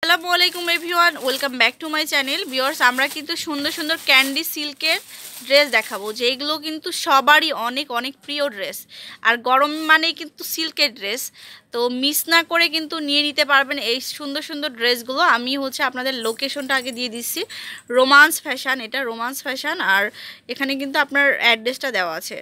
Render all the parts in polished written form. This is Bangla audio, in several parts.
আসসালামু আলাইকুম everyone, welcome back to my channel. Viewers, আমরা কিন্তু সুন্দর সুন্দর ক্যান্ডি সিল্কের ড্রেস দেখাবো, যেগুলো কিন্তু সবারই অনেক অনেক প্রিয় ড্রেস। আর গরম মানেই কিন্তু সিল্কের ড্রেস, তো মিস না করে কিন্তু নিয়ে নিতে পারবেন এই সুন্দর সুন্দর ড্রেসগুলো। আমি আপনাদের লোকেশনটা আগে দিয়ে দিচ্ছি, রোমান্স ফ্যাশন। এটা রোমান্স ফ্যাশন, আর এখানে কিন্তু আপনার অ্যাড্রেসটা দেওয়া আছে।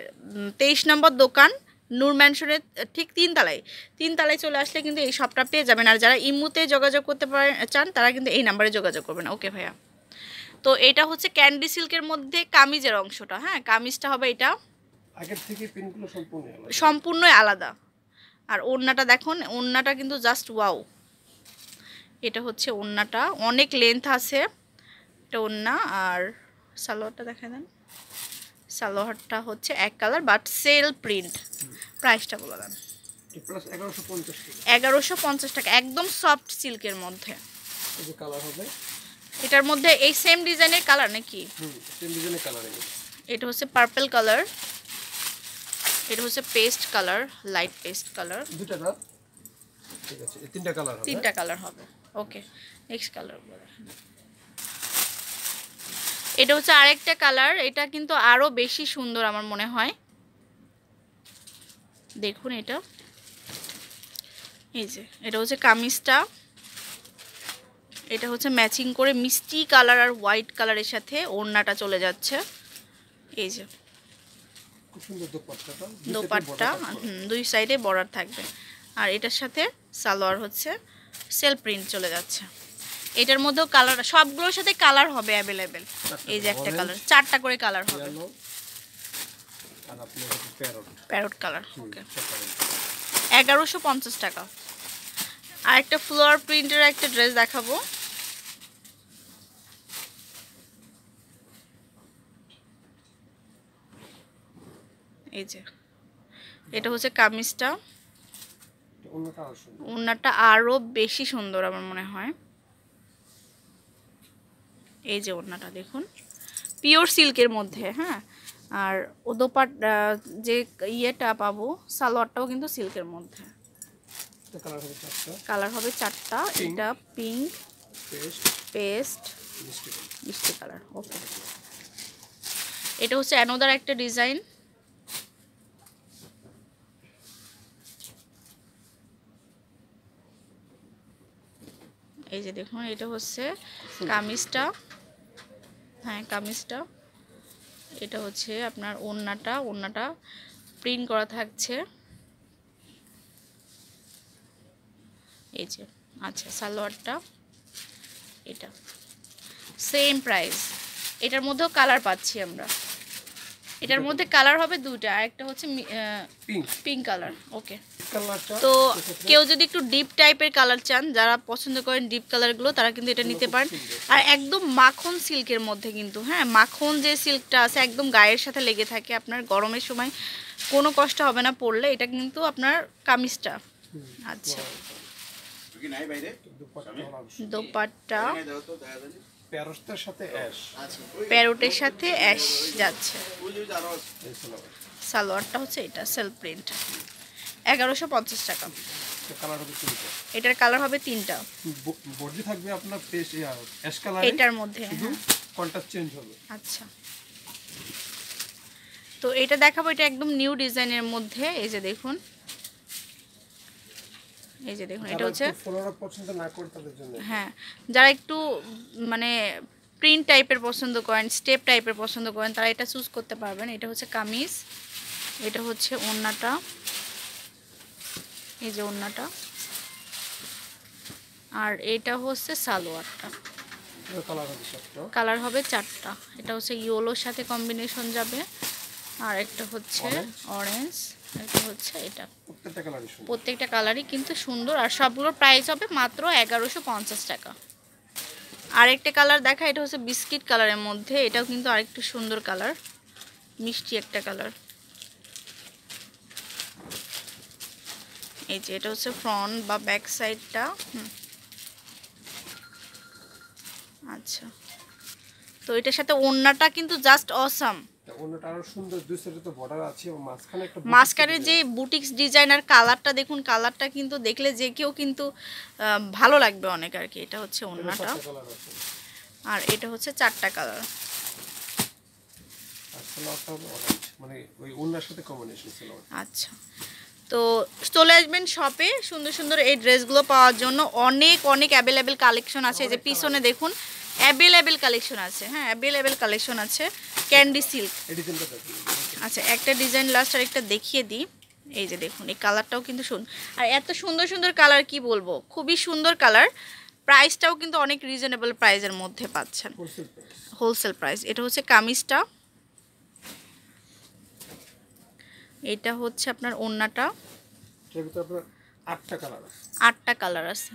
23 নম্বর দোকান, নূর ম্যানশনের ঠিক তিনতলায় চলে আসলে কিন্তু এই শপটা পেয়ে যাবেন। আর যারা ইমুতে যোগাযোগ করতে চান তারা কিন্তু এই নাম্বারে যোগাযোগ করবেন। ওকে ভাইয়া, তো এটা হচ্ছে ক্যান্ডি সিল্কের মধ্যে কামিজের অংশটা। হ্যাঁ, কামিজটা হবে এটা আগের থেকে প্রিন্টগুলো সম্পূর্ণই আলাদা। আর ওড়নাটা দেখুন, ওড়নাটা কিন্তু জাস্ট ওয়াও। এটা হচ্ছে ওড়নাটা, অনেক লেন্থ আছে এটা ওড়না। আর সালোয়ারটা দেখা দেন, সালোয়ারটা হচ্ছে এক কালার বাট সেল প্রিন্ট। প্রাইসটা বলে দেন। 1150 টাকা, একদম সফট সিল্কের মধ্যে। এই যে কালার হবে, এটার মধ্যে এই সেম ডিজাইনের কালার নাকি? সেম ডিজাইনের কালার। এটা হচ্ছে পার্পল কালার, এটা হচ্ছে paste colour, light paste colour. দুটো দাও, ঠিক আছে। এই তিনটা কালার হবে। ওকে, নেক্সট কালার বলে। এটা হচ্ছে আরেকটা কালার, এটা কিন্তু আরো বেশি সুন্দর আমার মনে হয়। দেখুন এটা, এই যে এটা হচ্ছে কামিজটা। এটা হচ্ছে ম্যাচিং করে মিষ্টি কালার আর হোয়াইট কালারের সাথে ওড়নাটা চলে যাচ্ছে। এই যে খুব সুন্দর দোপাট্টা, দুই সাইডে বর্ডার থাকবে। আর এটার সাথে সালোয়ার হচ্ছে সেলফ প্রিন্ট চলে যাচ্ছে। এটার মধ্যেও কালার, সবগুলোর সাথে কালার হবে অ্যাভেলেবেল। এই যে একটা কালার, চারটা করে কালার হবে। আর আপনি প্যারট কালার। ওকে, 1150 টাকা। আর একটা ফ্লোয়ার প্রিন্টের একটা ড্রেস দেখাবো। এই যে এটা হচ্ছে কামিজটা, ওড়নাটা আরো বেশি সুন্দর আমার মনে হয়। এই যে ওড়নাটা দেখুন, পিওর সিল্কের মধ্যে। হ্যাঁ, আর ওদোপাট যে ইয়েটা পাবো, সালোয়ারটাও কিন্তু সিল্কের মধ্যে। কালার হবে চারটা। এটা পিঙ্ক, পেস্ট, মিষ্টি কালার। ওকে, এটা হচ্ছে অ্যানোদার একটা ডিজাইন। এই যে দেখুন, এটা হচ্ছে কামিজটা। হ্যাঁ, কামিজটা। এটা হচ্ছে আপনার ওড়নাটা প্রিন্ট করা থাকছে। এই যে, আচ্ছা, সালোয়ারটা এটা সেম প্রাইস। এটার মধ্যেও কালার পাচ্ছি আমরা। এটার মধ্যে কালার হবে দুটো, একটা হচ্ছে পিঙ্ক কালার। ওকে, তো কেউ যদি একটু ডিপ টাইপের কালার চান, যারা পছন্দ করেন ডিপ কালারগুলো, তারা কিন্তু এটা নিতে পারেন। আর একদম মাখন সিল্কের মধ্যে কিন্তু, হ্যাঁ, মাখন যে সিল্কটা আছে একদম গায়ের সাথে লেগে থাকে, আপনার গরমের সময় কোনো কষ্ট হবে না পরলে। এটা কিন্তু আপনার কামিজটা। আচ্ছা, দোপাট্টা প্যারোটের সাথে অ্যাশ যাচ্ছে। সালোয়ারটা হচ্ছে এটা সেলফ প্রিন্ট, 1150 টাকা। এটার কালার হবে তিনটা, বডি থাকবে আপনার অ্যাশ কালার, এটার মধ্যে কন্ট্রাস্ট চেঞ্জ হবে। আচ্ছা, তো এটা দেখাবো, এটা একদম নিউ ডিজাইনের মধ্যে। এই যে দেখুন, এই যে দেখুন, এটা হচ্ছে পছন্দ না করে তাদের জন্য। হ্যাঁ, যারা একটু মানে প্রিন্ট টাইপের পছন্দ করেন, স্টেপ টাইপের পছন্দ করেন, তারা এটা চুজ করতে পারবেন। এটা হচ্ছে কামিজ, এটা হচ্ছে ওড়নাটা। এই যে ওড়নাটা, আর এটা হচ্ছে সালোয়ারটা। কালার হবে চারটা। এটা হচ্ছে ইয়েলোর সাথে কম্বিনেশন যাবে, আর একটা হচ্ছে অরেঞ্জ, এটা হচ্ছে এটা। প্রত্যেকটা কালারই কিন্তু সুন্দর, আর সবগুলোর প্রাইস হবে মাত্র 1150 টাকা। আরেকটা কালার দেখা, এটা হচ্ছে বিস্কিট কালারের মধ্যে। এটাও কিন্তু আরেকটু সুন্দর কালার, মিষ্টি একটা কালার। এই যে এটা হচ্ছে ফ্রন্ট বা ব্যাক সাইডটা। আচ্ছা, তো এটার সাথে ওড়নাটা কিন্তু জাস্ট অসাম। ওনাটা আরো সুন্দর, দুই সাইডে তো বর্ডার আছে এবং মাঝখানে একটা মাঝখানে যে বুটিক্স ডিজাইনার কালারটা দেখুন, কালারটা কিন্তু দেখলে যে কেউ কিন্তু ভালো লাগবে অনেক আর কি। এটা হচ্ছে ওড়নাটা, আর এটা হচ্ছে 4টা কালার। মানে ওই ওড়নার সাথে কম্বিনেশন ছিল। আচ্ছা, তো চলে আসবেন শপে সুন্দর সুন্দর এই ড্রেসগুলো পাওয়ার জন্য। অনেক অনেক অ্যাভেলেবেল কালেকশন আছে। এই যে পিছনে দেখুন অ্যাভেলেবেল কালেকশন আছে। হ্যাঁ, অ্যাভেলেবেল কালেকশন আছে ক্যান্ডি সিল্ক। আচ্ছা, একটা ডিজাইন লাস্ট আর একটা দেখিয়ে দিই। এই যে দেখুন, এই কালারটাও কিন্তু সুন্দর, আর এত সুন্দর সুন্দর কালার কি বলবো, খুবই সুন্দর কালার। প্রাইসটাও কিন্তু অনেক রিজনেবল প্রাইসের মধ্যে পাচ্ছেন, হোলসেল প্রাইস। এটা হচ্ছে কামিজটা, এটা হচ্ছে আপনার ওড়নাটা। এর ভিতরে আপনার 8টা কালার আছে। 8টা কালার আছে।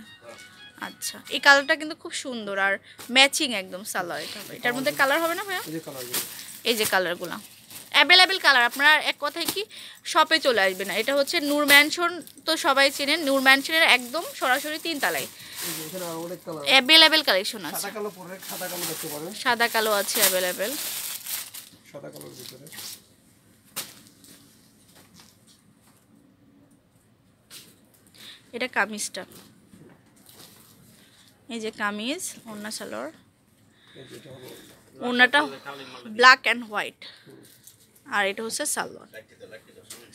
আচ্ছা, এই কালারটা কিন্তু খুব সুন্দর আর ম্যাচিং একদম সালোয়ার। এটার মধ্যে কালার হবে না ভাইয়া? এই যে কালারগুলো অ্যাভেলেবেল কালার। আপনারা এক কথায় কি শপে চলে আসবে না। এটা হচ্ছে নূর ম্যানশন, তো সবাই চেনেন। নূর ম্যানশনের একদম সরাসরি 3 তলায় অ্যাভেলেবেল কালেকশন আছে। সাদা কালো আছে অ্যাভেলেবেল। সাদা কালোর ভিতরে এটা কামিজটা, এই যে কামিজ, ওড়না সালোয়ার। ওড়নাটা ব্ল্যাক অ্যান্ড হোয়াইট, আর এটা হচ্ছে সালোয়ার।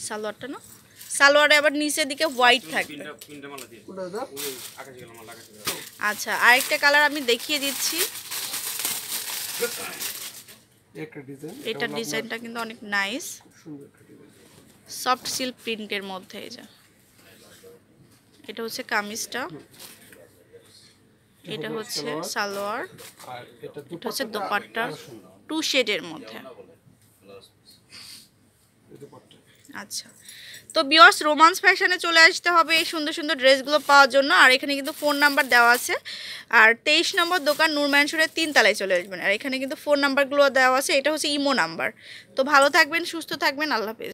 সালোয়ারটা না, সালোয়ারে আবার নিচের দিকে হোয়াইট থাকবে। আচ্ছা, আরেকটা কালার আমি দেখিয়ে দিচ্ছি। এটা ডিজাইনটা কিন্তু অনেক নাইস, সফট সিল্ক প্রিন্টের মধ্যে। এই যে এটা হচ্ছে কামিজটা, এটা হচ্ছে সালোয়ার, আর এটা হচ্ছে দোপাট্টা, 2 শেডের মধ্যে। আচ্ছা, তো ভিউয়ার্স রোমান্স ফ্যাশনে চলে আসতে হবে এই সুন্দর সুন্দর ড্রেসগুলো পাওয়ার জন্য। আর এখানে কিন্তু ফোন নাম্বার দেওয়া আছে। আর 23 নম্বর দোকান নূর ম্যানশনের 3 তলায় চলে আসবেন। আর এখানে কিন্তু ফোন নাম্বারগুলো দেওয়া আছে। এটা হচ্ছে ইমো নাম্বার। তো ভালো থাকবেন, সুস্থ থাকবেন, আল্লাহ হাফেজ।